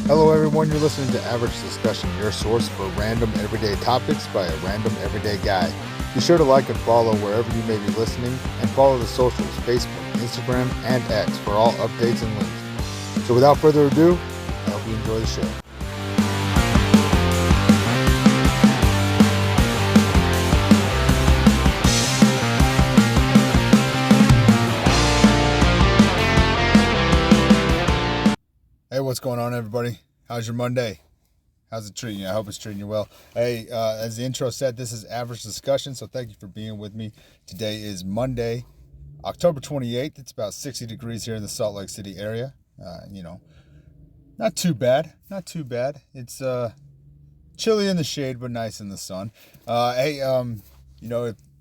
Hello everyone, you're listening to Average Discussion, your source for random everyday topics by a random everyday guy. Be sure to like and follow wherever you may be listening, and follow the socials, Facebook, Instagram, and X for all updates and links. So without further ado, I hope you enjoy the show. Hey, what's going on, everybody? How's your Monday? How's it treating you? I hope it's treating you well. Hey, as the intro said, this is Average Discussion, so thank you for being with me. Today is Monday, October 28th. It's about 60 degrees here in the Salt Lake City area. Not too bad. It's chilly in the shade, but nice in the sun. If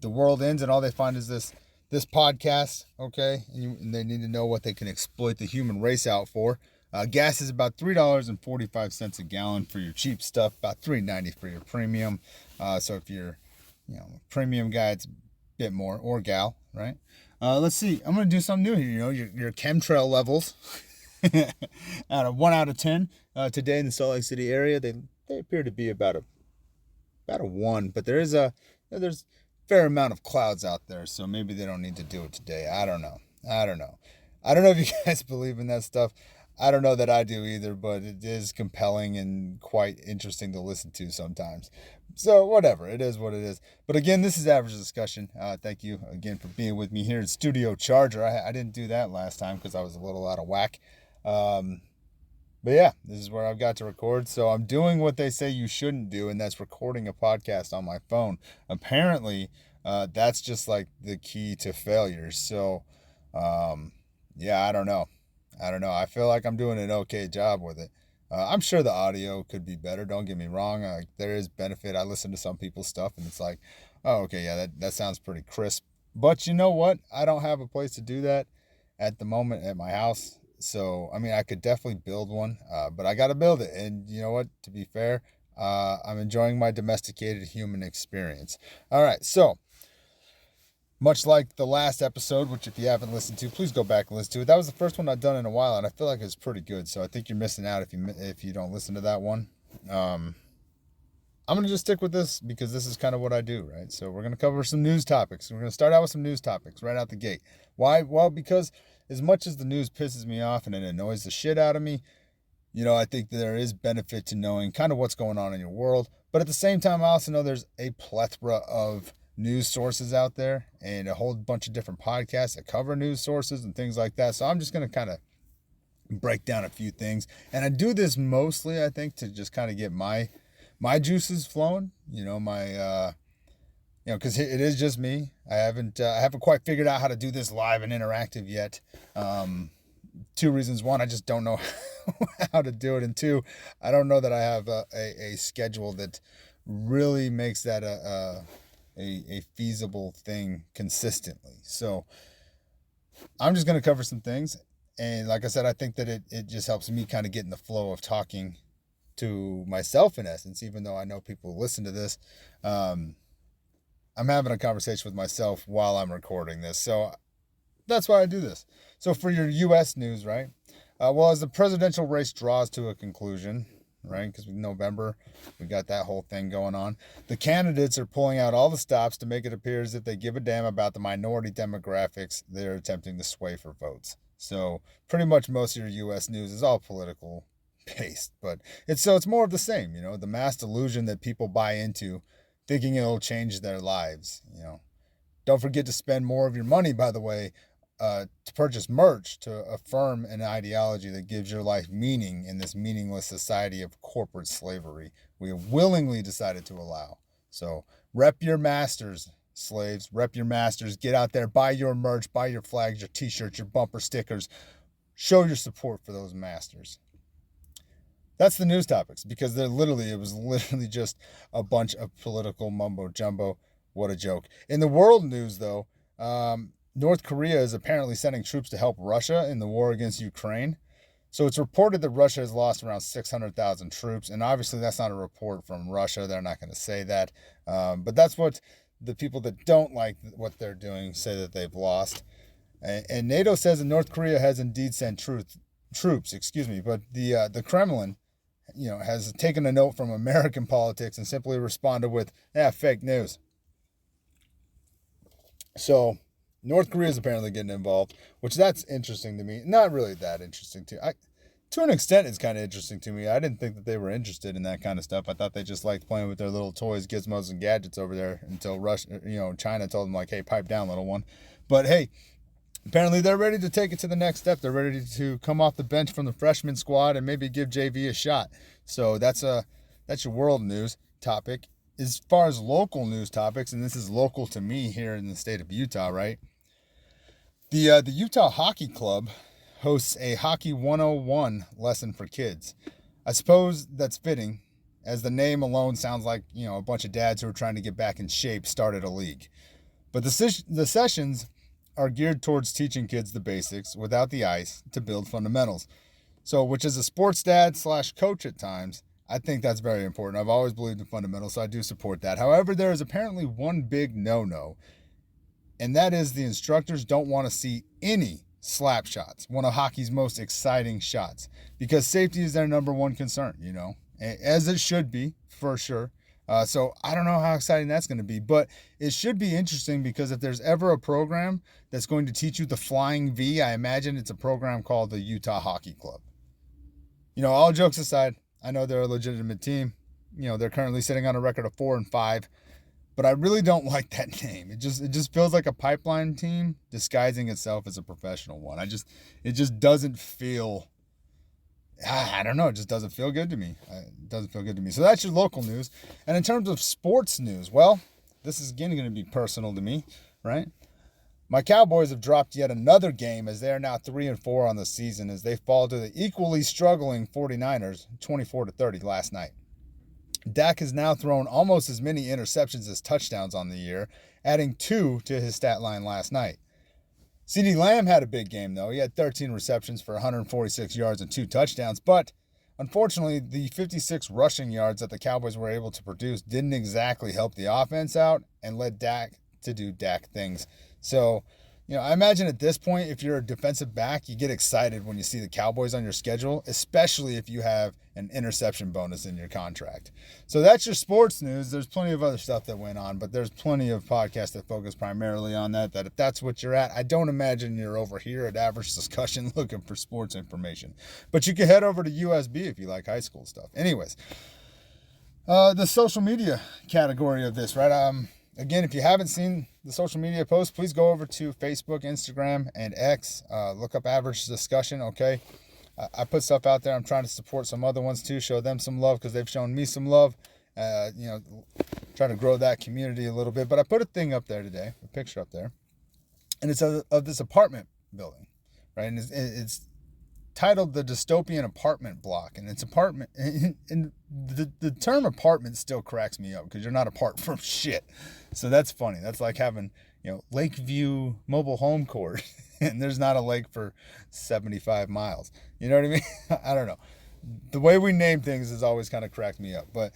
the world ends and all they find is this podcast, okay, and they need to know what they can exploit the human race out for. Gas is about $3.45 a gallon for your cheap stuff, about $3.90 for your premium. So if you're, a premium guy, it's a bit more, or gal, right? Let's see. I'm going to do something new here. Your chemtrail levels, out of 1 out of 10 today in the Salt Lake City area, they appear to be about a 1. But there's a fair amount of clouds out there, so maybe they don't need to do it today. I don't know. I don't know if you guys believe in that stuff. I don't know that I do either, but it is compelling and quite interesting to listen to sometimes. So whatever, it is what it is. But again, this is Average Discussion. Thank you again for being with me here in Studio Charger. I didn't do that last time because I was a little out of whack. But yeah, this is where I've got to record. So I'm doing what they say you shouldn't do, and that's recording a podcast on my phone. Apparently, that's just like the key to failure. So, I don't know. I feel like I'm doing an okay job with it. I'm sure the audio could be better. Don't get me wrong. There is benefit. I listen to some people's stuff and it's like, oh, okay, yeah, that sounds pretty crisp. But you know what? I don't have a place to do that at the moment at my house. So, I could definitely build one, but I got to build it. And you know what? To be fair, I'm enjoying my domesticated human experience. All right, so much like the last episode, which if you haven't listened to, please go back and listen to it. That was the first one I've done in a while, and I feel like it's pretty good. So I think you're missing out if you don't listen to that one. I'm going to just stick with this because this is kind of what I do, right? So we're going to cover some news topics. We're going to start out with some news topics right out the gate. Why? Well, because as much as the news pisses me off and it annoys the shit out of me, I think there is benefit to knowing kind of what's going on in your world. But at the same time, I also know there's a plethora of news sources out there and a whole bunch of different podcasts that cover news sources and things like that. So I'm just going to kind of break down a few things. And I do this mostly, I think, to just kind of get my juices flowing, because it is just me. I haven't quite figured out how to do this live and interactive yet. 2 reasons. 1, I just don't know how to do it. And 2, I don't know that I have a schedule that really makes that a feasible thing consistently. So I'm just going to cover some things. And like I said, I think that it just helps me kind of get in the flow of talking to myself in essence, even though I know people listen to this. I'm having a conversation with myself while I'm recording this. So that's why I do this. So for your U.S. news, right? As the presidential race draws to a conclusion, right? Because with November, we got that whole thing going on. The candidates are pulling out all the stops to make it appear as if they give a damn about the minority demographics they're attempting to sway for votes. So pretty much most of your U.S. news is all political based, but it's more of the same, the mass delusion that people buy into, thinking it'll change their lives. Don't forget to spend more of your money, by the way, to purchase merch to affirm an ideology that gives your life meaning in this meaningless society of corporate slavery we have willingly decided to allow. So rep your masters, slaves, rep your masters. Get out there, buy your merch, buy your flags, your t-shirts, your bumper stickers. Show your support for those masters. That's the news topics, because it was literally just a bunch of political mumbo jumbo. What a joke. In the world news, though, North Korea is apparently sending troops to help Russia in the war against Ukraine. So it's reported that Russia has lost around 600,000 troops. And obviously that's not a report from Russia. They're not going to say that. But that's what the people that don't like what they're doing say that they've lost. And NATO says that North Korea has indeed sent troops, but the Kremlin has taken a note from American politics and simply responded with, fake news. So North Korea is apparently getting involved, which that's interesting to me. Not really that interesting to an extent, it's kind of interesting to me. I didn't think that they were interested in that kind of stuff. I thought they just liked playing with their little toys, gizmos, and gadgets over there until China told them, like, hey, pipe down, little one. But hey, apparently they're ready to take it to the next step. They're ready to come off the bench from the freshman squad and maybe give JV a shot. So that's your world news topic. As far as local news topics, and this is local to me here in the state of Utah, right? The Utah Hockey Club hosts a Hockey 101 lesson for kids. I suppose that's fitting, as the name alone sounds like, a bunch of dads who are trying to get back in shape started a league. But the sessions are geared towards teaching kids the basics without the ice to build fundamentals. So, which is a sports dad / coach at times, I think that's very important. I've always believed in fundamentals, so I do support that. However, there is apparently one big no-no, and that is the instructors don't want to see any slap shots, one of hockey's most exciting shots, because safety is their number one concern, as it should be, for sure. So I don't know how exciting that's going to be, but it should be interesting, because if there's ever a program that's going to teach you the flying V, I imagine it's a program called the Utah Hockey Club. All jokes aside, I know they're a legitimate team. They're currently sitting on a record of 4-5. But I really don't like that name. It just feels like a pipeline team disguising itself as a professional one. It just doesn't feel, I don't know, it just doesn't feel good to me. It doesn't feel good to me. So that's your local news. And in terms of sports news, well, this is again going to be personal to me, right? My Cowboys have dropped yet another game, as they are now 3-4 on the season, as they fall to the equally struggling 49ers 24-30 last night. Dak has now thrown almost as many interceptions as touchdowns on the year, adding 2 to his stat line last night. CeeDee Lamb had a big game, though. He had 13 receptions for 146 yards and 2 touchdowns, but unfortunately, the 56 rushing yards that the Cowboys were able to produce didn't exactly help the offense out and led Dak to do Dak things. So, I imagine at this point, if you're a defensive back, you get excited when you see the Cowboys on your schedule, especially if you have an interception bonus in your contract. So that's your sports news. There's plenty of other stuff that went on, but there's plenty of podcasts that focus primarily on that if that's what you're at, I don't imagine you're over here at Average Discussion looking for sports information. But you can head over to USB if you like high school stuff. Anyways, the social media category of this, right? Again, if you haven't seen the social media posts, please go over to Facebook, Instagram, and X. Look up Average Discussion, okay? I put stuff out there. I'm trying to support some other ones too, show them some love because they've shown me some love. Trying to grow that community a little bit. But I put a thing up there today, a picture up there, and it's of this apartment building, right? And it's titled The Dystopian Apartment Block, and it's apartment, and the term apartment still cracks me up because you're not apart from shit. So that's funny. That's like having, Lakeview Mobile Home Court, and there's not a lake for 75 miles. You know what I mean? I don't know. The way we name things has always kind of cracked me up, but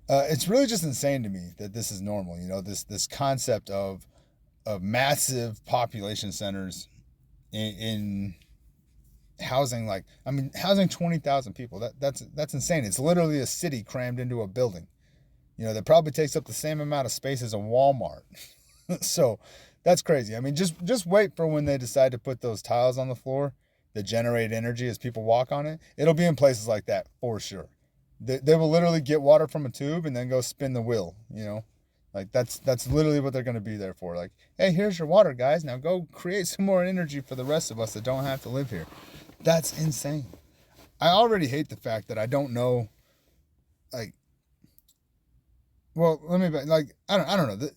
it's really just insane to me that this is normal. This concept of massive population centers in housing, housing 20,000 people. That's insane. It's literally a city crammed into a building. That probably takes up the same amount of space as a Walmart. So that's crazy. Just wait for when they decide to put those tiles on the floor that generate energy as people walk on it. It'll be in places like that for sure. They will literally get water from a tube and then go spin the wheel, That's literally what they're going to be there for. Like, hey, here's your water, guys. Now go create some more energy for the rest of us that don't have to live here. That's insane. I already hate the fact that I don't know, I don't know.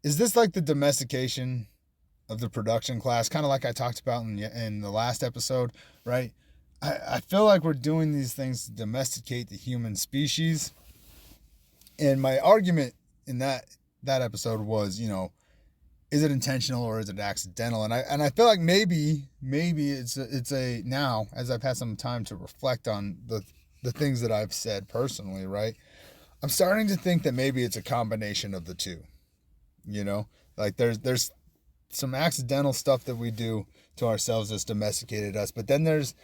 Is this like the domestication of the production class? Kind of like I talked about in the last episode, right? I feel like we're doing these things to domesticate the human species. And my argument in that episode was, is it intentional or is it accidental? And I feel like maybe it's a now, as I've had some time to reflect on the things that I've said personally, right? I'm starting to think that maybe it's a combination of the two. Like there's some accidental stuff that we do to ourselves that's domesticated us. But then there's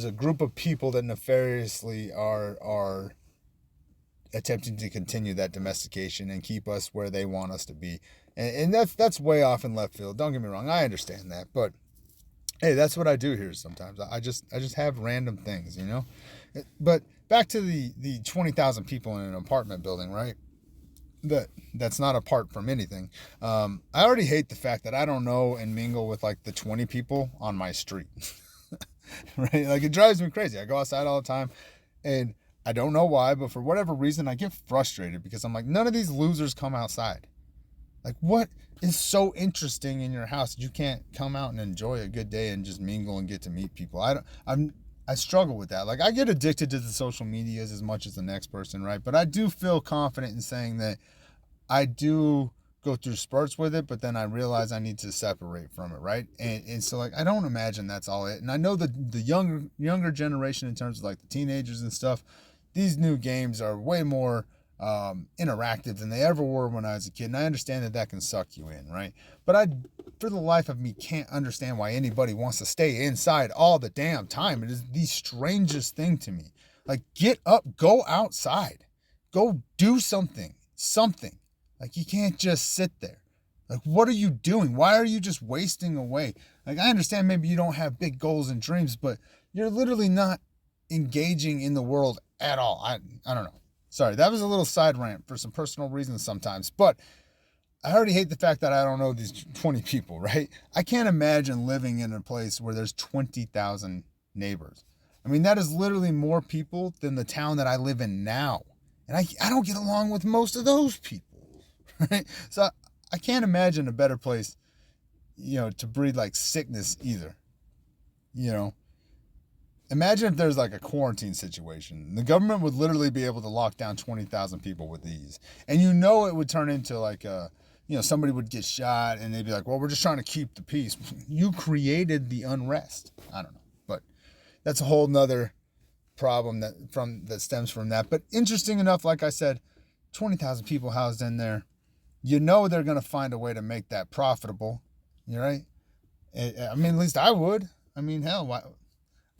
a group of people that nefariously are attempting to continue that domestication and keep us where they want us to be. And that's way off in left field. Don't get me wrong, I understand that, but hey, that's what I do here sometimes. I just have random things, you know. But back to the 20,000 people in an apartment building, right? That's not apart from anything. I already hate the fact that I don't know and mingle with like the 20 people on my street. Right? Like, it drives me crazy. I go outside all the time, and I don't know why, but for whatever reason, I get frustrated because I'm like, none of these losers come outside. Like, what is so interesting in your house that you can't come out and enjoy a good day and just mingle and get to meet people? I struggle with that. Like, I get addicted to the social medias as much as the next person, right? But I do feel confident in saying that I do go through spurts with it, but then I realize I need to separate from it, right? And so, like, I don't imagine that's all it. And I know the younger generation, in terms of like the teenagers and stuff, these new games are way more interactive than they ever were when I was a kid. And I understand that can suck you in, right? But I, for the life of me, can't understand why anybody wants to stay inside all the damn time. It is the strangest thing to me. Like, get up, go outside, go do something. Like, you can't just sit there. Like, what are you doing? Why are you just wasting away? Like, I understand maybe you don't have big goals and dreams, but you're literally not engaging in the world at all. I don't know. Sorry, that was a little side rant for some personal reasons sometimes, but I already hate the fact that I don't know these 20 people, right? I can't imagine living in a place where there's 20,000 neighbors. I mean, that is literally more people than the town that I live in now. And I don't get along with most of those people, right? So I can't imagine a better place, you know, to breed like sickness either, you know. Imagine if there's like a quarantine situation. The government would literally be able to lock down 20,000 people with ease. And you know it would turn into like somebody would get shot and they'd be like, well, we're just trying to keep the peace. You created the unrest. I don't know. But that's a whole nother problem that stems from that. But interesting enough, like I said, 20,000 people housed in there. You know they're going to find a way to make that profitable. You're right. I mean, at least I would. I mean, hell, why?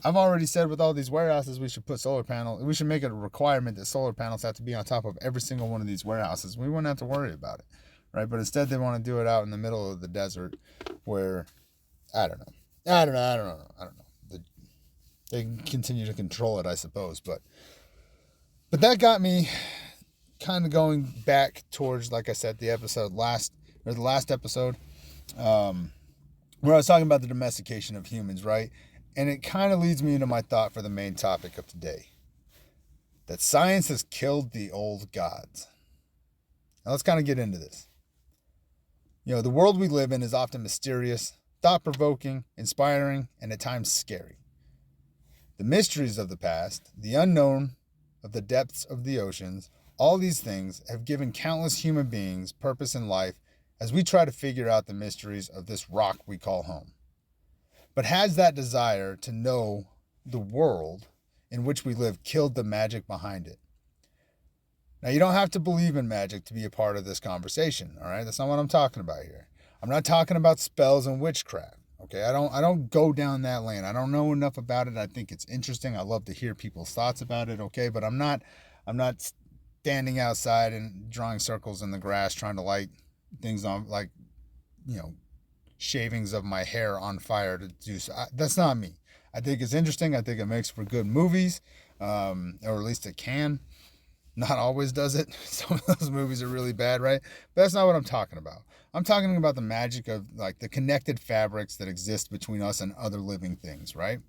I've already said with all these warehouses, we should put solar panels. We should make it a requirement that solar panels have to be on top of every single one of these warehouses. We wouldn't have to worry about it, right? But instead, they want to do it out in the middle of the desert, where I don't know. They can continue to control it, I suppose. But that got me kind of going back towards, like I said, the last episode, where I was talking about the domestication of humans, right? And it kind of leads me into my thought for the main topic of today. That science has killed the old gods. Now let's kind of get into this. You know, the world we live in is often mysterious, thought-provoking, inspiring, and at times scary. The mysteries of the past, the unknown of the depths of the oceans, all these things have given countless human beings purpose in life as we try to figure out the mysteries of this rock we call home. But has that desire to know the world in which we live killed the magic behind it? Now, you don't have to believe in magic to be a part of this conversation, all right? That's not what I'm talking about here. I'm not talking about spells and witchcraft, okay? I don't go down that lane. I don't know enough about it. I think it's interesting. I love to hear people's thoughts about it, okay? But I'm not standing outside and drawing circles in the grass trying to light things on, like, you know, shavings of my hair on fire to do so. That's not me. I think it's interesting. I think it makes for good movies, or at least it can. Not always does it. Some of those movies are really bad, right? But that's not what I'm talking about. I'm talking about the magic of like the connected fabrics that exist between us and other living things, right?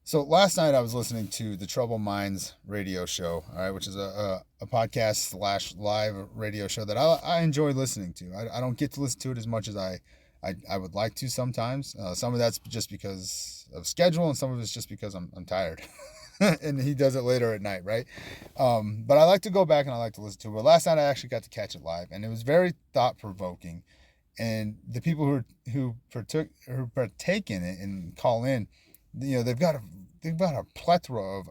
So last night I was listening to the Troubled Minds radio show, all right, which is a podcast / live radio show that I enjoy listening to. I don't get to listen to it as much as I would like to sometimes. Some of that's just because of schedule, and some of it's just because I'm tired. And he does it later at night, right? But I like to go back and I like to listen to it. But last night I actually got to catch it live, and it was very thought-provoking. And the people who partake in it and call in, you know, they've got a plethora of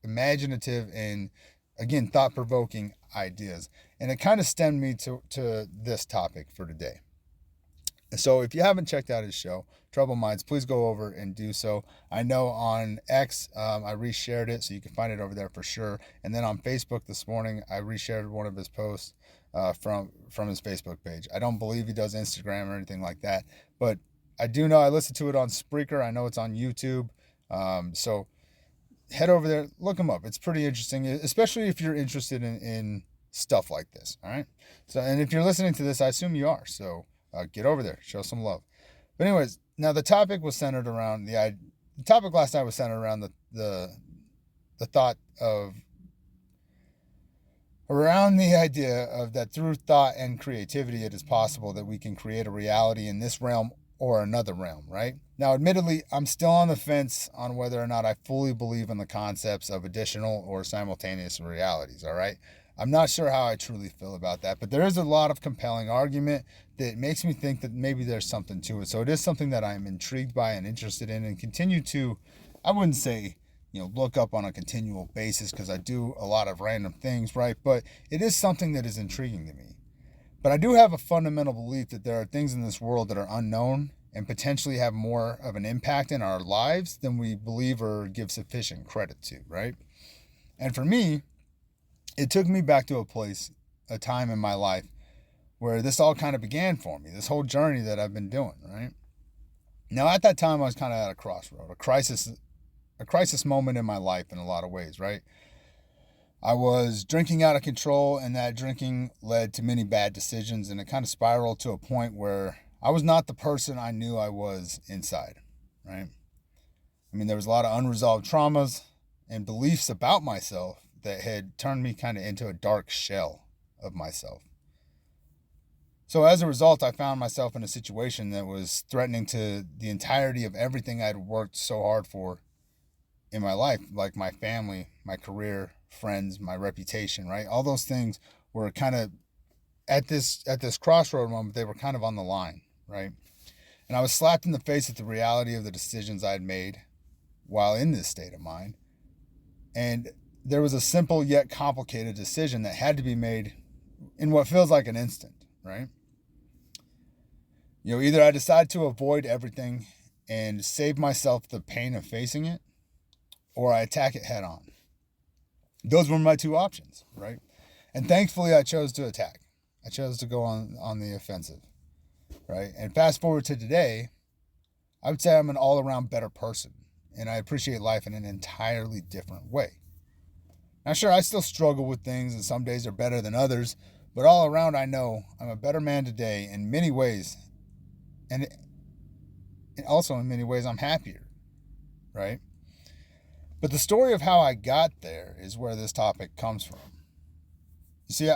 imaginative and, again, thought-provoking ideas. And it kind of stemmed me to this topic for today. So if you haven't checked out his show, Troubled Minds, please go over and do so. I know on X, I reshared it, so you can find it over there for sure. And then on Facebook this morning, I reshared one of his posts from his Facebook page. I don't believe he does Instagram or anything like that, but I do know I listened to it on Spreaker. I know it's on YouTube. So head over there, look him up. It's pretty interesting, especially if you're interested in stuff like this. All right. So, and if you're listening to this, I assume you are. So get over there, show some love. But anyways, now the topic was centered around the topic last night was centered around the thought of around the idea of that through thought and creativity, it is possible that we can create a reality in this realm or another realm, right? Now, admittedly, I'm still on the fence on whether or not I fully believe in the concepts of additional or simultaneous realities, all right? I'm not sure how I truly feel about that, but there is a lot of compelling argument that makes me think that maybe there's something to it. So it is something that I'm intrigued by and interested in and continue to, I wouldn't say, look up on a continual basis because I do a lot of random things, right? But it is something that is intriguing to me. But I do have a fundamental belief that there are things in this world that are unknown and potentially have more of an impact in our lives than we believe or give sufficient credit to, right? And for me, it took me back to a time in my life where this all kind of began for me, this whole journey that I've been doing, right? Now, at that time, I was kind of at a crossroad, a crisis moment in my life in a lot of ways, right? I was drinking out of control, and that drinking led to many bad decisions, and it kind of spiraled to a point where I was not the person I knew I was inside, right? I mean, there was a lot of unresolved traumas and beliefs about myself that had turned me kind of into a dark shell of myself. So as a result, I found myself in a situation that was threatening to the entirety of everything I'd worked so hard for in my life, like my family, my career, friends, my reputation, right? All those things were kind of at this crossroad moment, they were kind of on the line, right? And I was slapped in the face with the reality of the decisions I'd made while in this state of mind. And there was a simple yet complicated decision that had to be made in what feels like an instant, right? Either I decide to avoid everything and save myself the pain of facing it, or I attack it head on. Those were my two options, right? And thankfully, I chose to attack. I chose to go on the offensive, right? And fast forward to today, I would say I'm an all-around better person, and I appreciate life in an entirely different way. Now, sure, I still struggle with things, and some days are better than others, but all around, I know I'm a better man today in many ways, and also in many ways, I'm happier, right? But the story of how I got there is where this topic comes from. You see,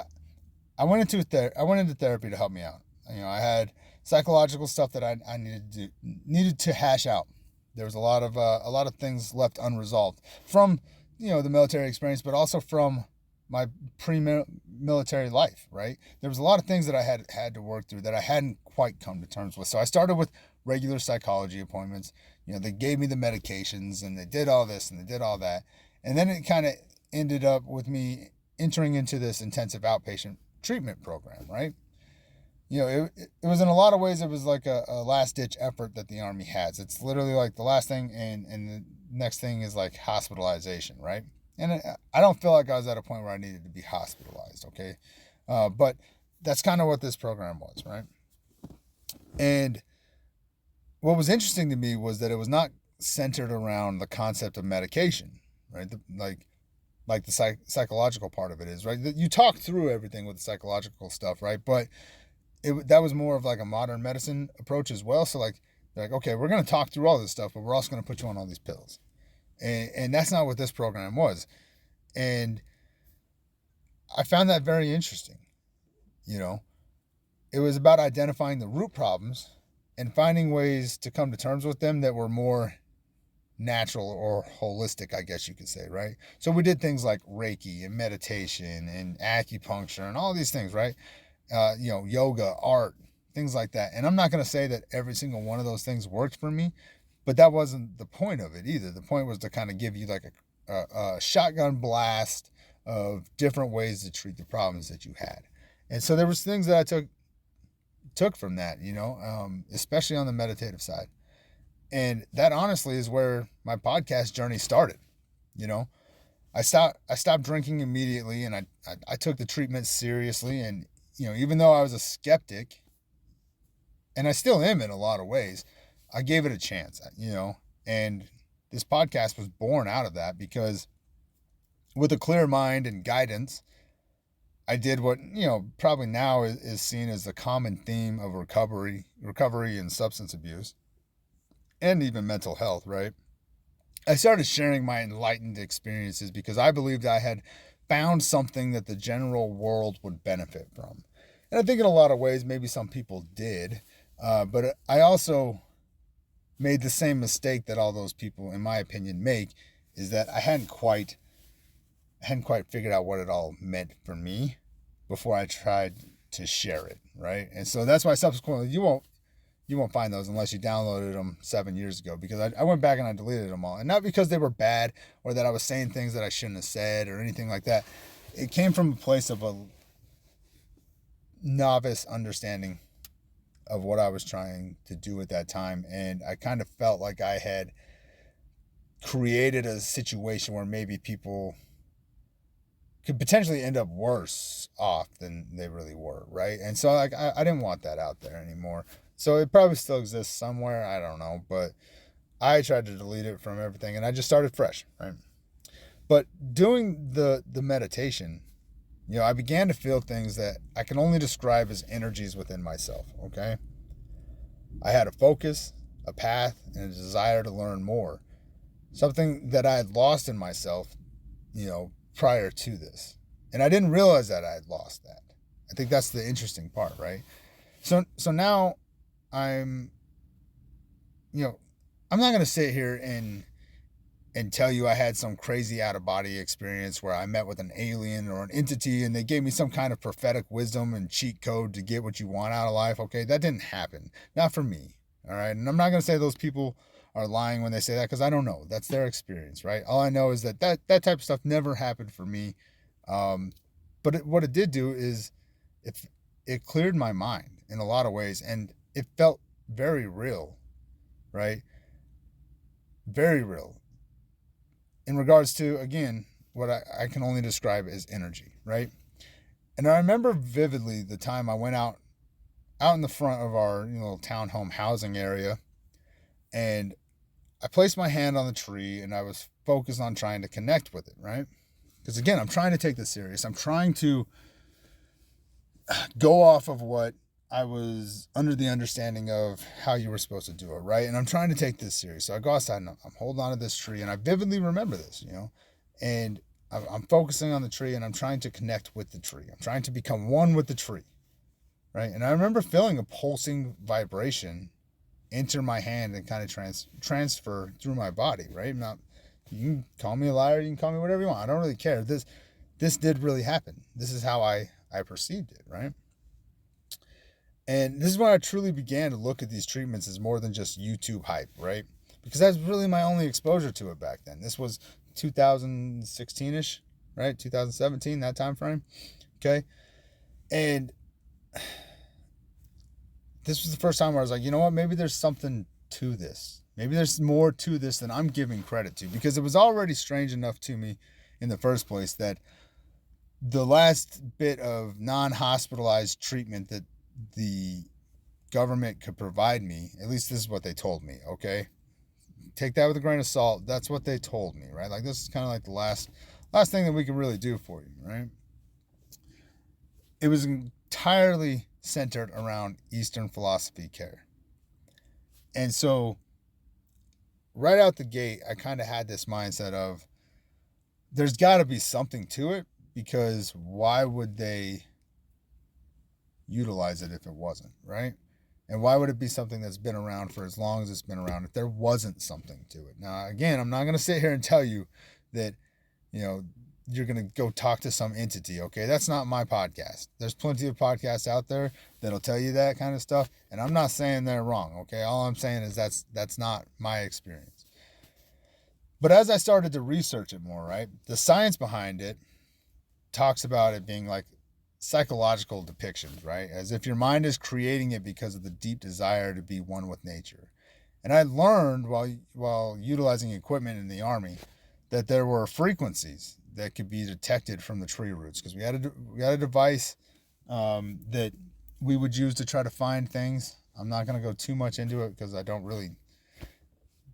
I went into therapy to help me out. I had psychological stuff that I needed to hash out. There was a lot of things left unresolved from the military experience, but also from my pre-military life, right? There was a lot of things that I had to work through that I hadn't quite come to terms with. So I started with regular psychology appointments. They gave me the medications and they did all this and they did all that. And then it kind of ended up with me entering into this intensive outpatient treatment program, right? It was in a lot of ways, it was like a last-ditch effort that the Army has. It's literally like the last thing and the next thing is like hospitalization, right? And I don't feel like I was at a point where I needed to be hospitalized, okay? But that's kind of what this program was, right? And what was interesting to me was that it was not centered around the concept of medication, right? Like the psychological part of it is, right? You talk through everything with the psychological stuff, right? But that was more of like a modern medicine approach as well. So they're like, okay, we're going to talk through all this stuff, but we're also going to put you on all these pills. And that's not what this program was. And I found that very interesting. It was about identifying the root problems and finding ways to come to terms with them that were more natural or holistic, I guess you could say, right? So we did things like Reiki and meditation and acupuncture and all these things, right? Yoga, art, things like that. And I'm not going to say that every single one of those things worked for me, but that wasn't the point of it either. The point was to kind of give you like a shotgun blast of different ways to treat the problems that you had. And so there was things that I took from that, especially on the meditative side. And that honestly is where my podcast journey started. I stopped drinking immediately, and I took the treatment seriously. And, even though I was a skeptic, and I still am in a lot of ways, I gave it a chance, and this podcast was born out of that, because with a clear mind and guidance, I did what, probably now is seen as a common theme of recovery and substance abuse, and even mental health, right? I started sharing my enlightened experiences because I believed I had found something that the general world would benefit from. And I think in a lot of ways, maybe some people did, but I also made the same mistake that all those people, in my opinion, make, is that I hadn't quite figured out what it all meant for me before I tried to share it, right? And so that's why subsequently you won't find those unless you downloaded them 7 years ago, because I went back and I deleted them all. And not because they were bad or that I was saying things that I shouldn't have said or anything like that. It came from a place of a novice understanding of what I was trying to do at that time. And I kind of felt like I had created a situation where maybe people could potentially end up worse off than they really were, right? And so I didn't want that out there anymore. So it probably still exists somewhere, I don't know, but I tried to delete it from everything, and I just started fresh, right? But doing the meditation, I began to feel things that I can only describe as energies within myself, okay? I had a focus, a path, and a desire to learn more. Something that I had lost in myself, prior to this. And I didn't realize that I had lost that. I think that's the interesting part, right? So now I'm not going to sit here and tell you I had some crazy out-of-body experience where I met with an alien or an entity and they gave me some kind of prophetic wisdom and cheat code to get what you want out of life. Okay, that didn't happen. Not for me, all right? And I'm not going to say those people are lying when they say that, because I don't know. That's their experience, right? All I know is that type of stuff never happened for me. But what it did do is it cleared my mind in a lot of ways, and it felt very real, right? Very real. In regards to, again, what I can only describe as energy, right? And I remember vividly the time I went out in the front of our little townhome housing area, and I placed my hand on the tree and I was focused on trying to connect with it, right? Because again, I'm trying to take this serious. I'm trying to go off of what I was under the understanding of how you were supposed to do it, right? And I'm trying to take this serious. So I go outside and I'm holding on to this tree, and I vividly remember this, and I'm focusing on the tree and I'm trying to connect with the tree. I'm trying to become one with the tree, right? And I remember feeling a pulsing vibration enter my hand and kind of transfer through my body, right? Now, you can call me a liar, you can call me whatever you want. I don't really care. This did really happen. This is how I perceived it, right? And this is when I truly began to look at these treatments as more than just YouTube hype, right? Because that's really my only exposure to it back then. This was 2016-ish, right? 2017, that time frame. Okay. And this was the first time where I was like, you know what? Maybe there's something to this. Maybe there's more to this than I'm giving credit to, because it was already strange enough to me in the first place that the last bit of non-hospitalized treatment that the government could provide me, at least this is what they told me, okay? Take that with a grain of salt. That's what they told me, right? Like, this is kind of like the last thing that we can really do for you, right? It was entirely centered around Eastern philosophy care. And so right out the gate, I kind of had this mindset of there's got to be something to it, because why would they utilize it if it wasn't, right? And why would it be something that's been around for as long as it's been around if there wasn't something to it? Now, again, I'm not going to sit here and tell you that, you're going to go talk to some entity, okay? That's not my podcast. There's plenty of podcasts out there that'll tell you that kind of stuff, and I'm not saying they're wrong, okay? All I'm saying is that's not my experience. But as I started to research it more, right, the science behind it talks about it being like psychological depictions, right? As if your mind is creating it because of the deep desire to be one with nature. And I learned while utilizing equipment in the Army that there were frequencies that could be detected from the tree roots, because we had a device that we would use to try to find things. I'm not going to go too much into it because I don't really.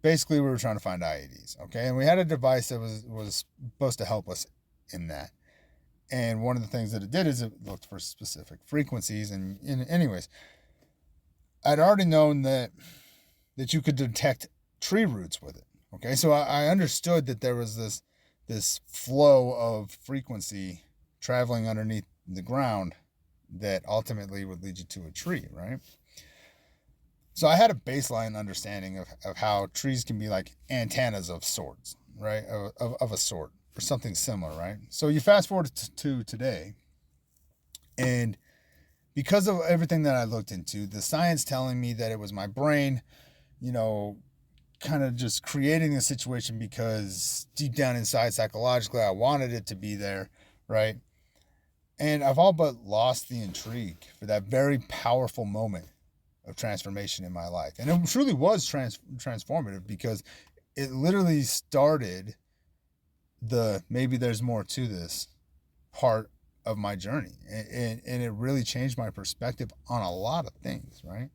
Basically, we were trying to find IEDs, okay? And we had a device that was supposed to help us in that. And one of the things that it did is it looked for specific frequencies. And anyways, I'd already known that you could detect tree roots with it, okay? So I understood that there was this flow of frequency traveling underneath the ground that ultimately would lead you to a tree, right? So I had a baseline understanding of how trees can be like antennas of sorts, right? Of a sort or something similar, right? So you fast forward to today, and because of everything that I looked into, the science telling me that it was my brain, kind of just creating a situation because deep down inside psychologically I wanted it to be there, right? And I've all but lost the intrigue for that very powerful moment of transformation in my life. And it truly was transformative, because it literally started the maybe there's more to this part of my journey. And it really changed my perspective on a lot of things, right?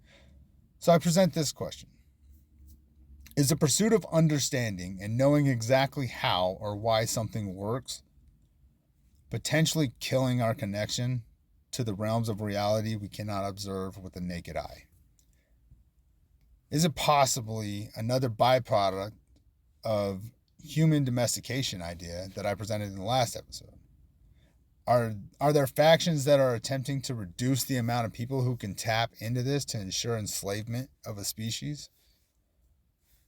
So I present this question. Is the pursuit of understanding and knowing exactly how or why something works potentially killing our connection to the realms of reality we cannot observe with the naked eye? Is it possibly another byproduct of human domestication idea that I presented in the last episode? Are there factions that are attempting to reduce the amount of people who can tap into this to ensure enslavement of a species?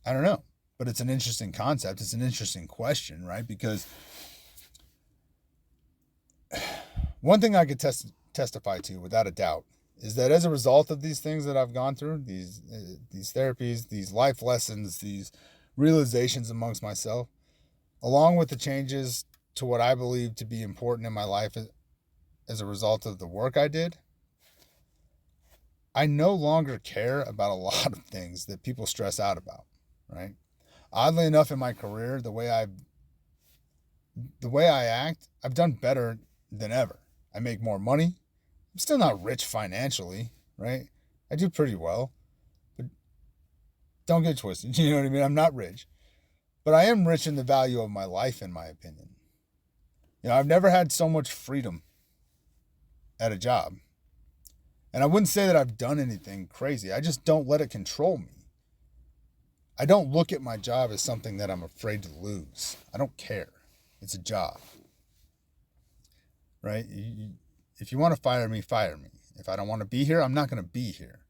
I don't know, but it's an interesting concept. It's an interesting question, right? Because one thing I could testify to without a doubt is that as a result of these things that I've gone through, these therapies, these life lessons, these realizations amongst myself, along with the changes to what I believe to be important in my life as a result of the work I did, I no longer care about a lot of things that people stress out about, right? Oddly enough, in my career, the way I act, I've done better than ever. I make more money. I'm still not rich financially, right? I do pretty well, but don't get twisted. You know what I mean? I'm not rich, but I am rich in the value of my life, in my opinion. I've never had so much freedom at a job. And I wouldn't say that I've done anything crazy. I just don't let it control me. I don't look at my job as something that I'm afraid to lose. I don't care. It's a job, right? If you want to fire me, fire me. If I don't want to be here, I'm not going to be here.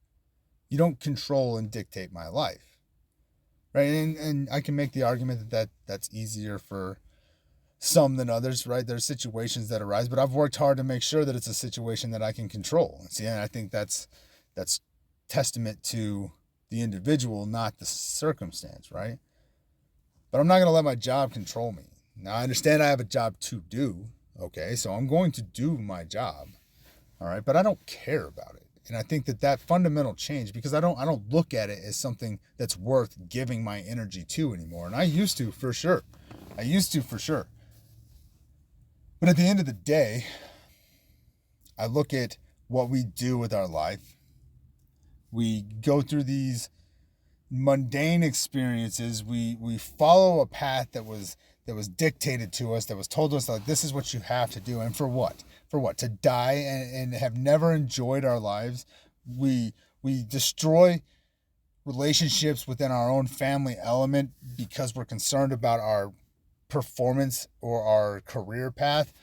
You don't control and dictate my life, right? And I can make the argument that's easier for some than others, right? There's situations that arise, but I've worked hard to make sure that it's a situation that I can control. See, and I think that's testament to the individual, not the circumstance, right? But I'm not going to let my job control me. Now, I understand I have a job to do, okay? So I'm going to do my job, all right? But I don't care about it. And I think that fundamental change, because I don't look at it as something that's worth giving my energy to anymore. And I used to, for sure. But at the end of the day, I look at what we do with our life. We go through these mundane experiences. We follow a path that was dictated to us, that was told to us, like, this is what you have to do. And for what? For what? To die and have never enjoyed our lives. We destroy relationships within our own family element because we're concerned about our performance or our career path.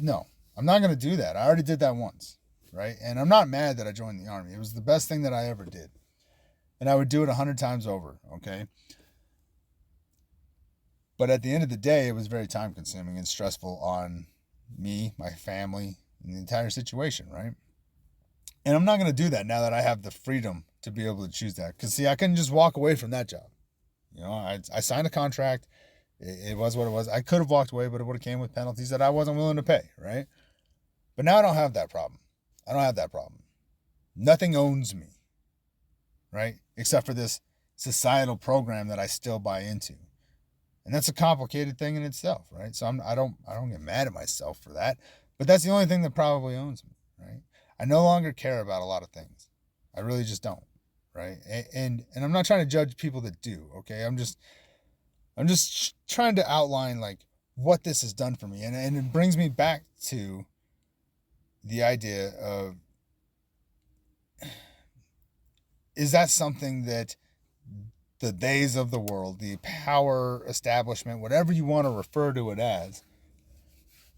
No, I'm not going to do that. I already did that once, right? And I'm not mad that I joined the Army. It was the best thing that I ever did. And I would do it 100 times over, okay? But at the end of the day, it was very time consuming and stressful on me, my family, and the entire situation, right? And I'm not going to do that now that I have the freedom to be able to choose that. Because, see, I couldn't just walk away from that job. I signed a contract. It was what it was. I could have walked away, but it would have came with penalties that I wasn't willing to pay, right? But now I don't have that problem. I don't have that problem. Nothing owns me, right? Except for this societal program that I still buy into. And that's a complicated thing in itself, right? So I don't get mad at myself for that. But that's the only thing that probably owns me, right? I no longer care about a lot of things. I really just don't, right? And I'm not trying to judge people that do, okay? I'm just trying to outline like what this has done for me. And it brings me back to the idea of, is that something that the days of the world, the power establishment, whatever you want to refer to it as,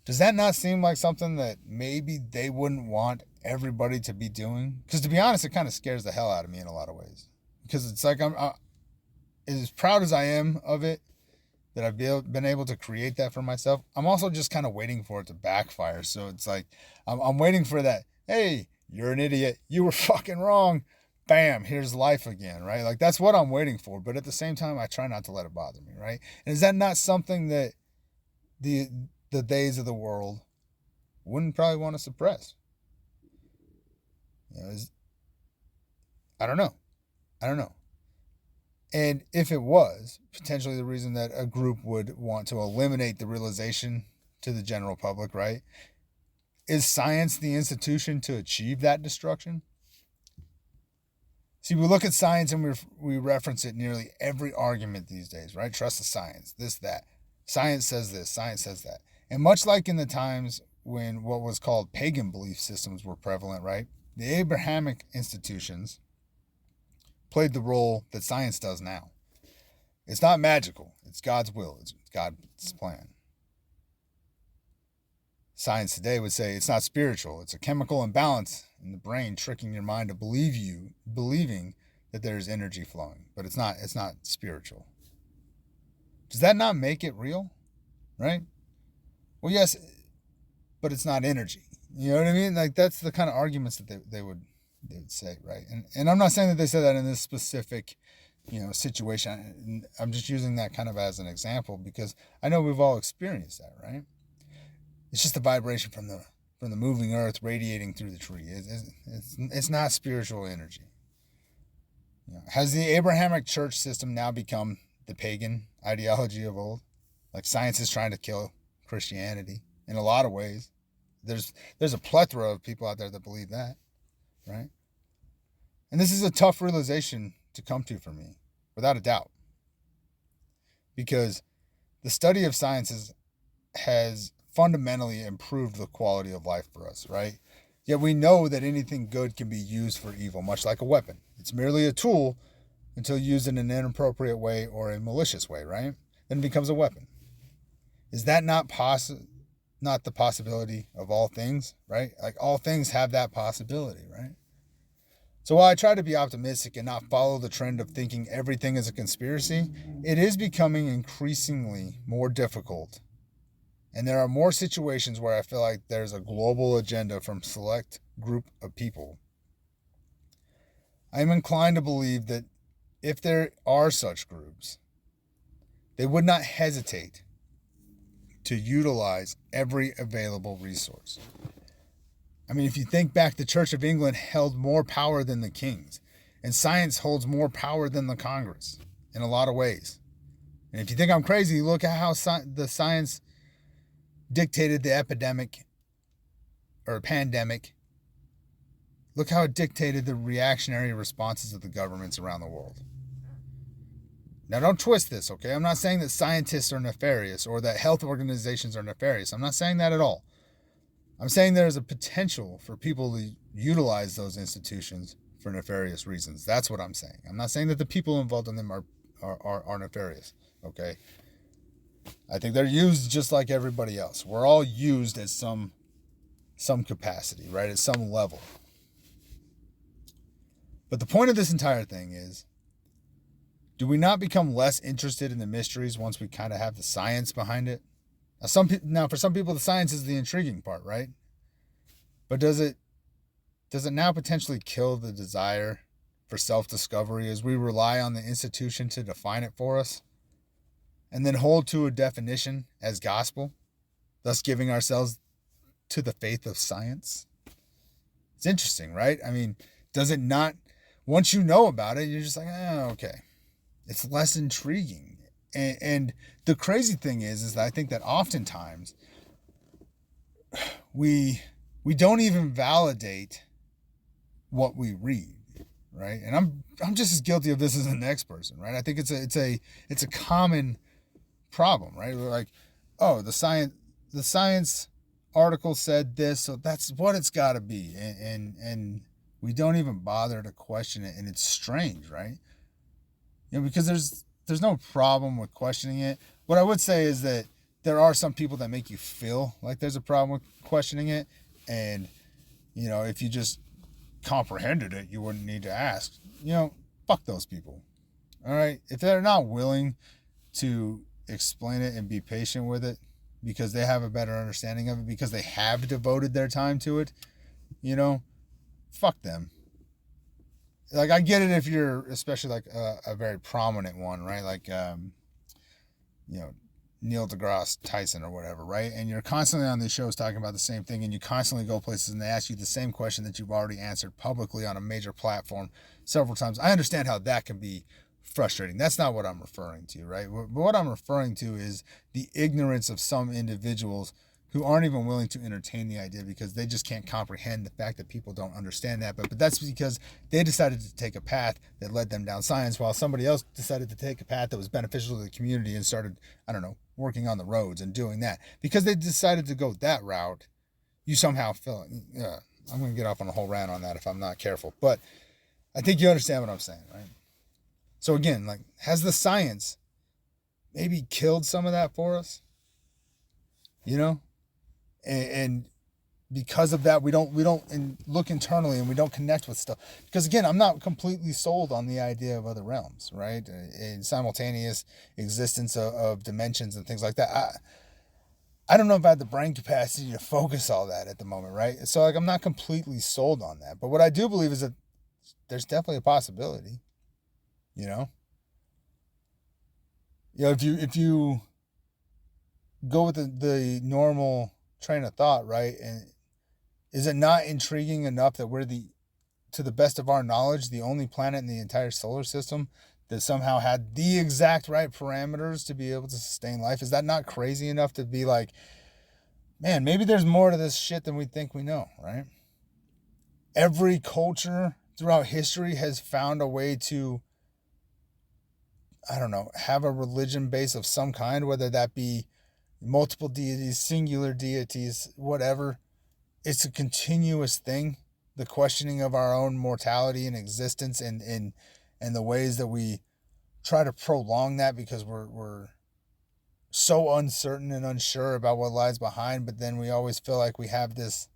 does that not seem like something that maybe they wouldn't want everybody to be doing? Because to be honest, it kind of scares the hell out of me in a lot of ways. Because it's like I'm as proud as I am of it, that I've been able to create that for myself, I'm also just kind of waiting for it to backfire. So it's like I'm waiting for that, hey, you're an idiot, you were fucking wrong, bam, here's life again, right? Like that's what I'm waiting for. But at the same time, I try not to let it bother me, right? And is that not something that the days of the world wouldn't probably want to suppress? I don't know. And if it was, potentially the reason that a group would want to eliminate the realization to the general public, right? Is science the institution to achieve that destruction? See, we look at science and we reference it nearly every argument these days, right? Trust the science, this, that. Science says this, science says that. And much like in the times when what was called pagan belief systems were prevalent, right? The Abrahamic institutions played the role that science does now. It's not magical. It's God's will. It's God's plan. Science today would say it's not spiritual. It's a chemical imbalance in the brain tricking your mind to believing that there's energy flowing, but it's not spiritual. Does that not make it real? Right? Well, yes, but it's not energy. You know what I mean? Like that's the kind of arguments that they would say, right? And I'm not saying that they said that in this specific, situation. I'm just using that kind of as an example because I know we've all experienced that, right? It's just the vibration from the moving earth radiating through the tree. It's not spiritual energy. Has the Abrahamic church system now become the pagan ideology of old? Like science is trying to kill Christianity in a lot of ways. There's a plethora of people out there that believe that, right? And this is a tough realization to come to for me, without a doubt. Because the study of sciences has fundamentally improved the quality of life for us, right? Yet we know that anything good can be used for evil, much like a weapon. It's merely a tool until used in an inappropriate way or a malicious way, right? Then it becomes a weapon. Is that not the possibility of all things, right? Like all things have that possibility, right? So while I try to be optimistic and not follow the trend of thinking everything is a conspiracy, it is becoming increasingly more difficult. And there are more situations where I feel like there's a global agenda from a select group of people. I am inclined to believe that if there are such groups, they would not hesitate to utilize every available resource. I mean, if you think back, the Church of England held more power than the kings, and science holds more power than the Congress in a lot of ways. And if you think I'm crazy, look at how the science dictated the epidemic or pandemic. Look how it dictated the reactionary responses of the governments around the world. Now, don't twist this, okay? I'm not saying that scientists are nefarious or that health organizations are nefarious. I'm not saying that at all. I'm saying there is a potential for people to utilize those institutions for nefarious reasons. That's what I'm saying. I'm not saying that the people involved in them are nefarious, okay? I think they're used just like everybody else. We're all used at some capacity, right? At some level. But the point of this entire thing is, do we not become less interested in the mysteries once we kind of have the science behind it? Now, for some people, the science is the intriguing part, right? But does it now potentially kill the desire for self-discovery as we rely on the institution to define it for us and then hold to a definition as gospel, thus giving ourselves to the faith of science? It's interesting, right? I mean, does it not, once you know about it, you're just like, oh, okay. It's less intriguing. And the crazy thing is that I think that oftentimes we don't even validate what we read, right? And I'm just as guilty of this as the next person, right? I think it's a common problem, right? We're like, oh, the science article said this, so that's what it's got to be, and we don't even bother to question it, and it's strange, right? Because there's no problem with questioning it. What I would say is that there are some people that make you feel like there's a problem with questioning it, and if you just comprehended it, you wouldn't need to ask. Fuck those people. All right, if they're not willing to explain it and be patient with it because they have a better understanding of it, because they have devoted their time to it, fuck them. Like, I get it if you're especially like a very prominent one, right? Like, Neil deGrasse Tyson or whatever, right? And you're constantly on these shows talking about the same thing, and you constantly go places and they ask you the same question that you've already answered publicly on a major platform several times. I understand how that can be frustrating. That's not what I'm referring to, right? What I'm referring to is the ignorance of some individuals who aren't even willing to entertain the idea because they just can't comprehend the fact that people don't understand that. But that's because they decided to take a path that led them down science, while somebody else decided to take a path that was beneficial to the community and started, working on the roads and doing that. Because they decided to go that route, you somehow feel, I'm going to get off on a whole rant on that if I'm not careful. But I think you understand what I'm saying, right? So again, like, has the science maybe killed some of that for us? And because of that, we don't look internally, and we don't connect with stuff. Because again, I'm not completely sold on the idea of other realms, right? And simultaneous existence of dimensions and things like that. I don't know if I have the brain capacity to focus all that at the moment, right? So like, I'm not completely sold on that. But what I do believe is that there's definitely a possibility. If you go with the normal train of thought, right? And is it not intriguing enough that we're to the best of our knowledge, the only planet in the entire solar system that somehow had the exact right parameters to be able to sustain life? Is that not crazy enough to be like, man, maybe there's more to this shit than we think we know, right? Every culture throughout history has found a way to, have a religion base of some kind, whether that be multiple deities, singular deities, whatever. It's a continuous thing. The questioning of our own mortality and existence, and the ways that we try to prolong that because we're so uncertain and unsure about what lies behind, but then we always feel like we have this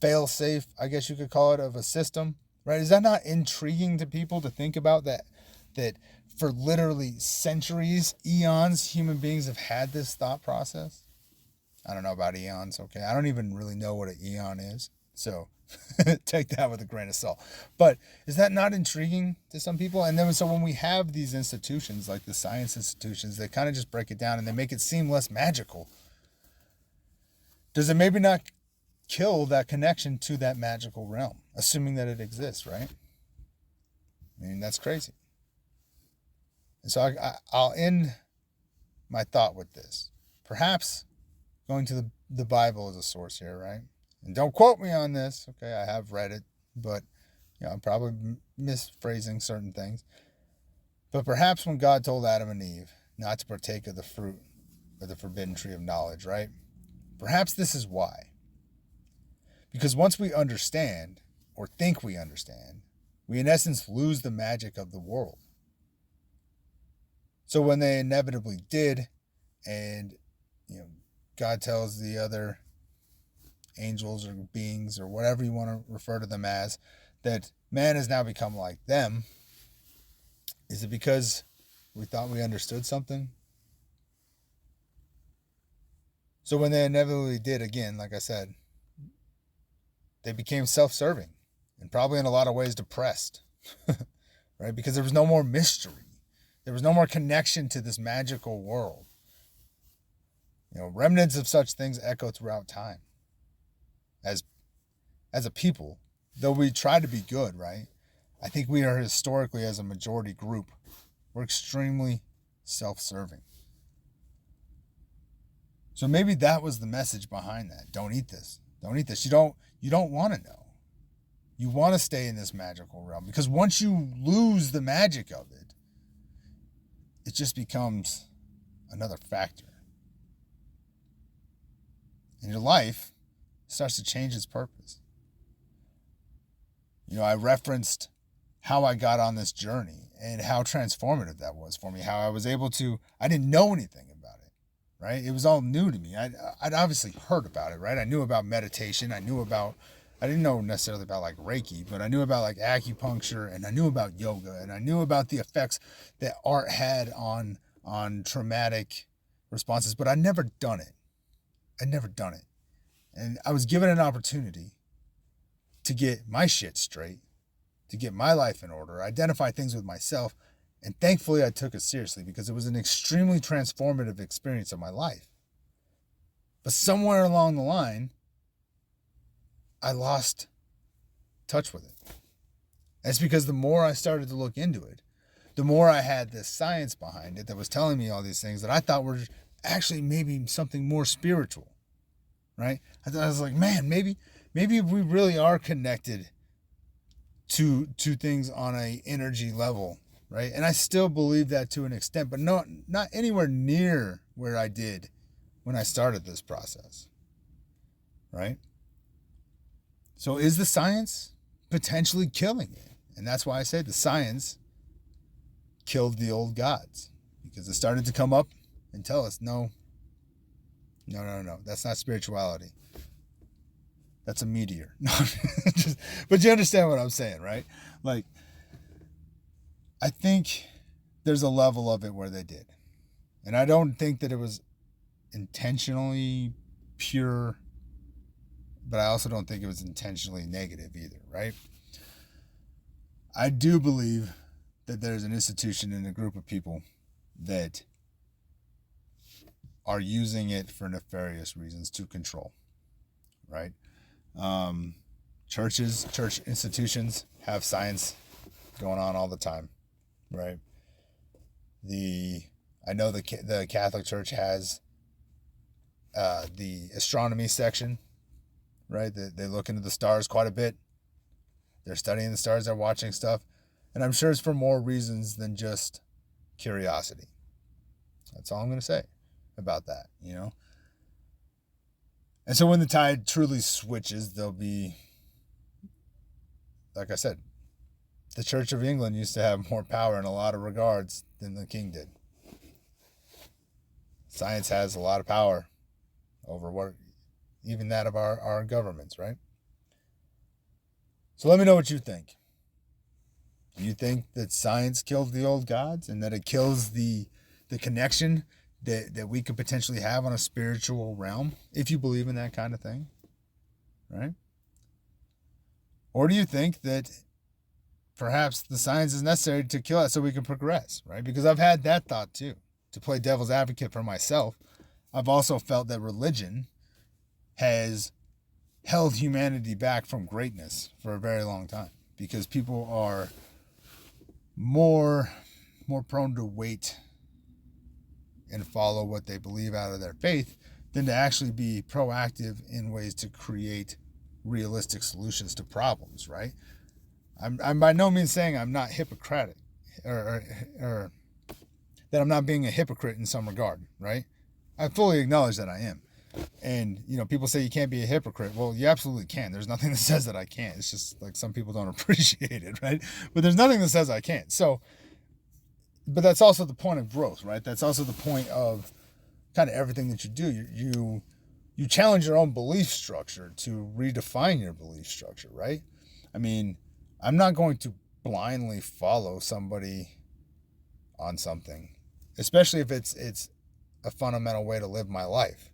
fail-safe, I guess you could call it, of a system, right? Is that not intriguing to people to think about that for literally centuries, eons, human beings have had this thought process? I don't know about eons, okay? I don't even really know what an eon is, so take that with a grain of salt. But is that not intriguing to some people? And then so when we have these institutions, like the science institutions, they kind of just break it down and they make it seem less magical. Does it maybe not kill that connection to that magical realm, assuming that it exists, right? I mean, that's crazy. And so I'll end my thought with this. Perhaps going to the Bible as a source here, right? And don't quote me on this, okay? I have read it, but I'm probably misphrasing certain things. But perhaps when God told Adam and Eve not to partake of the fruit of the forbidden tree of knowledge, right? Perhaps this is why. Because once we understand, or think we understand, we in essence lose the magic of the world. So when they inevitably did, and God tells the other angels or beings or whatever you want to refer to them as, that man has now become like them, is it because we thought we understood something? So when they inevitably did, again, like I said, they became self-serving and probably in a lot of ways depressed, right? Because there was no more mystery. There was no more connection to this magical world. Remnants of such things echo throughout time. As a people, though we try to be good, right? I think we are historically, as a majority group, we're extremely self-serving. So maybe that was the message behind that. Don't eat this. Don't eat this. You don't want to know. You want to stay in this magical realm, because once you lose the magic of it, it just becomes another factor. And your life starts to change its purpose. I referenced how I got on this journey and how transformative that was for me, how I was able to, I didn't know anything about it, right? It was all new to me. I'd obviously heard about it, right? I knew about meditation. I didn't know necessarily about like Reiki, but I knew about like acupuncture, and I knew about yoga, and I knew about the effects that art had on traumatic responses, but I'd never done it. And I was given an opportunity to get my shit straight, to get my life in order, identify things with myself, and thankfully I took it seriously, because it was an extremely transformative experience of my life. But somewhere along the line, I lost touch with it. And it's because the more I started to look into it, the more I had this science behind it that was telling me all these things that I thought were actually maybe something more spiritual, right? I was like, man, maybe we really are connected to things on a energy level, right? And I still believe that to an extent, but not anywhere near where I did when I started this process, right? So is the science potentially killing it? And that's why I say the science killed the old gods, because it started to come up and tell us, no, that's not spirituality. That's a meteor. No, but you understand what I'm saying, right? Like, I think there's a level of it where they did. And I don't think that it was intentionally pure, but I also don't think it was intentionally negative either, right? I do believe that there's an institution and a group of people that are using it for nefarious reasons to control, right? Church institutions have science going on all the time, right? I know the Catholic Church has the astronomy section, right? They look into the stars quite a bit. They're studying the stars, they're watching stuff, and I'm sure it's for more reasons than just curiosity. That's all I'm going to say about that, And so when the tide truly switches, there'll be, like I said, the Church of England used to have more power in a lot of regards than the king did. Science has a lot of power over even that of our governments, right? So let me know what you think. Do you think that science killed the old gods and that it kills the connection that we could potentially have on a spiritual realm, if you believe in that kind of thing, right? Or do you think that perhaps the science is necessary to kill us so we can progress, right? Because I've had that thought too. To play devil's advocate for myself, I've also felt that religion has held humanity back from greatness for a very long time, because people are more prone to wait and follow what they believe out of their faith than to actually be proactive in ways to create realistic solutions to problems, right? I'm by no means saying I'm not hypocritic or that I'm not being a hypocrite in some regard, right? I fully acknowledge that I am. And, people say you can't be a hypocrite. Well, you absolutely can. There's nothing that says that I can't. It's just like some people don't appreciate it, right? But there's nothing that says I can't. So, but that's also the point of growth, right? That's also the point of kind of everything that you do. You challenge your own belief structure to redefine your belief structure, right? I mean, I'm not going to blindly follow somebody on something, especially if it's a fundamental way to live my life,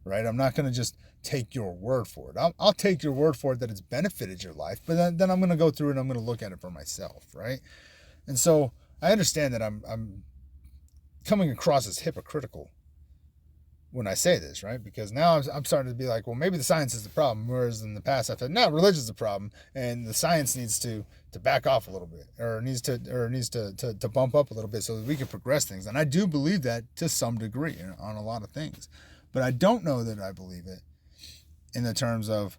right? I'm not going to just take your word for it. I'll take your word for it that it's benefited your life, but then I'm going to go through it and I'm going to look at it for myself, right? And so I understand that I'm coming across as hypocritical when I say this, right? Because now I'm starting to be like, well, maybe the science is the problem, whereas in the past I've said, no, religion is the problem, and the science needs to back off a little bit, or needs to bump up a little bit so that we can progress things. And I do believe that to some degree on a lot of things, but I don't know that I believe it in the terms of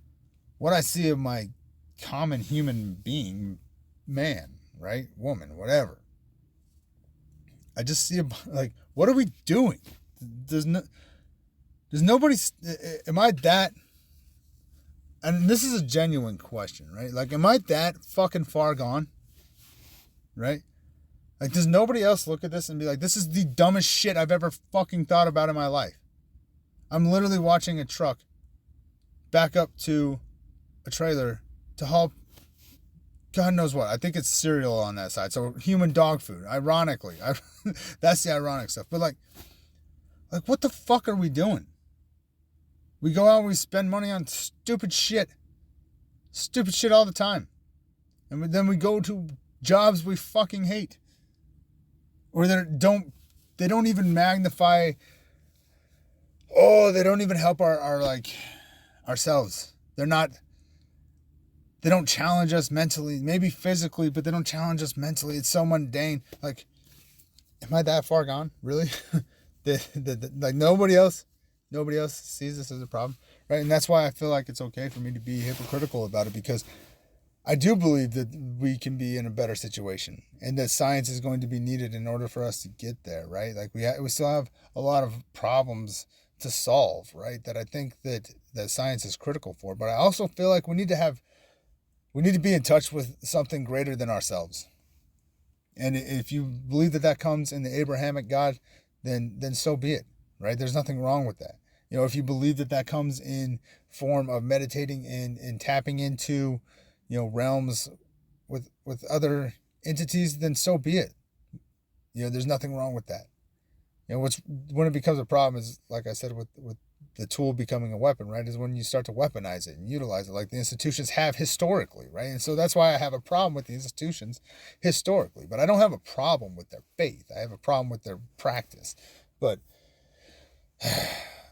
what I see of my common human being, man, right, woman, whatever. I just see like, what are we doing? There's nobody. Am I that? And this is a genuine question, right? Like, am I that fucking far gone? Right? Like, does nobody else look at this and be like, this is the dumbest shit I've ever fucking thought about in my life? I'm literally watching a truck back up to a trailer to haul God knows what. I think it's cereal on that side. So human dog food. Ironically. That's the ironic stuff. But like what the fuck are we doing? We go out and we spend money on stupid shit. Stupid shit all the time. And then we go to jobs we fucking hate. Or they don't even magnify. Oh, they don't even help our like ourselves. They don't challenge us mentally, maybe physically, but they don't challenge us mentally. It's so mundane. Like, am I that far gone? Really? Like nobody else sees this as a problem, right? And that's why I feel like it's okay for me to be hypocritical about it, because I do believe that we can be in a better situation, and that science is going to be needed in order for us to get there, right? Like we still have a lot of problems to solve, right? That I think that science is critical for, but I also feel like we need to be in touch with something greater than ourselves. And if you believe that comes in the Abrahamic God, then so be it, right? There's nothing wrong with that. You know, if you believe that comes in form of meditating and tapping into, you know, realms with other entities, then so be it. You know, there's nothing wrong with that. You know, when it becomes a problem is, like I said, with the tool becoming a weapon, right, is when you start to weaponize it and utilize it like the institutions have historically, right? And so that's why I have a problem with the institutions historically. But I don't have a problem with their faith. I have a problem with their practice. But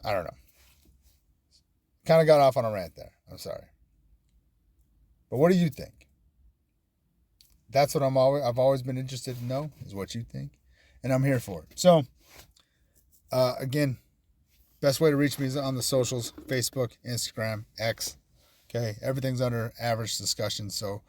I don't know. Kind of got off on a rant there. I'm sorry. But what do you think? That's what I've always been interested to know, is what you think. And I'm here for it. So, again, best way to reach me is on the socials: Facebook, Instagram, X. Okay, everything's under Average Discussion, so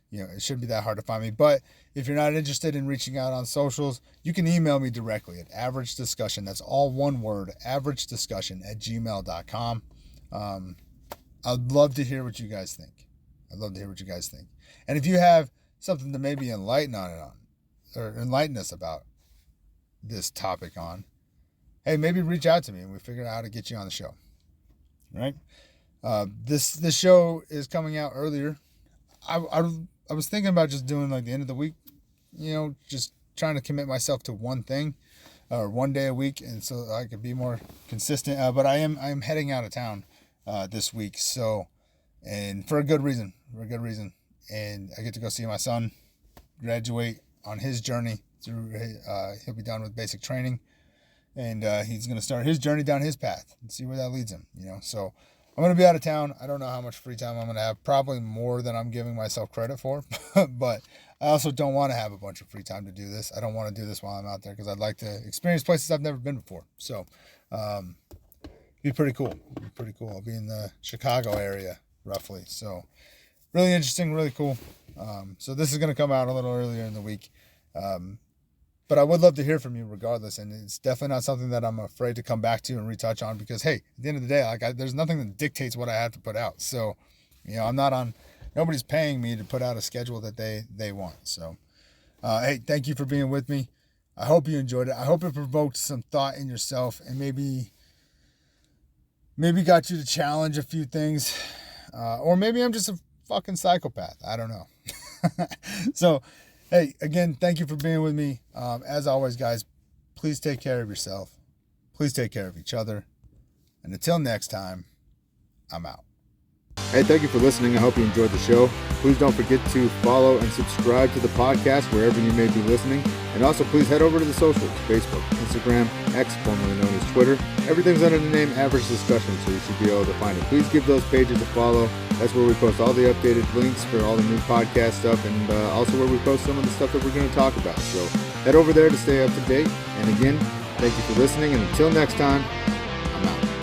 you know it shouldn't be that hard to find me. But if you're not interested in reaching out on socials, you can email me directly at Average Discussion. That's all one word: averagediscussion@gmail.com. I'd love to hear what you guys think. And if you have something to maybe enlighten us about this topic on, hey, maybe reach out to me and we figure out how to get you on the show. Right? This show is coming out earlier. I was thinking about just doing like the end of the week, you know, just trying to commit myself to one thing or one day a week, and so I could be more consistent. But I am heading out of town this week, so, and for a good reason, and I get to go see my son graduate on his journey through. He'll be done with basic training. And he's going to start his journey down his path and see where that leads him, you know. So I'm going to be out of town. I don't know how much free time I'm going to have. Probably more than I'm giving myself credit for. But I also don't want to have a bunch of free time to do this. I don't want to do this while I'm out there because I'd like to experience places I've never been before. So be pretty cool. I'll be in the Chicago area, roughly. So really interesting, really cool. So this is going to come out a little earlier in the week. But I would love to hear from you regardless, and it's definitely not something that I'm afraid to come back to and retouch on, because, hey, at the end of the day, there's nothing that dictates what I have to put out. So, you know, nobody's paying me to put out a schedule that they want. So, hey, thank you for being with me. I hope you enjoyed it. I hope it provoked some thought in yourself and maybe got you to challenge a few things. Or maybe I'm just a fucking psychopath. I don't know. So, hey, again, thank you for being with me. As always, guys, please take care of yourself. Please take care of each other. And until next time, I'm out. Hey, thank you for listening. I hope you enjoyed the show. Please don't forget to follow and subscribe to the podcast wherever you may be listening. And also, please head over to the socials, Facebook, Instagram, X, formerly known as Twitter. Everything's under the name Average Discussion, so you should be able to find it. Please give those pages a follow. That's where we post all the updated links for all the new podcast stuff, and also where we post some of the stuff that we're going to talk about. So head over there to stay up to date. And again, thank you for listening, and until next time, I'm out.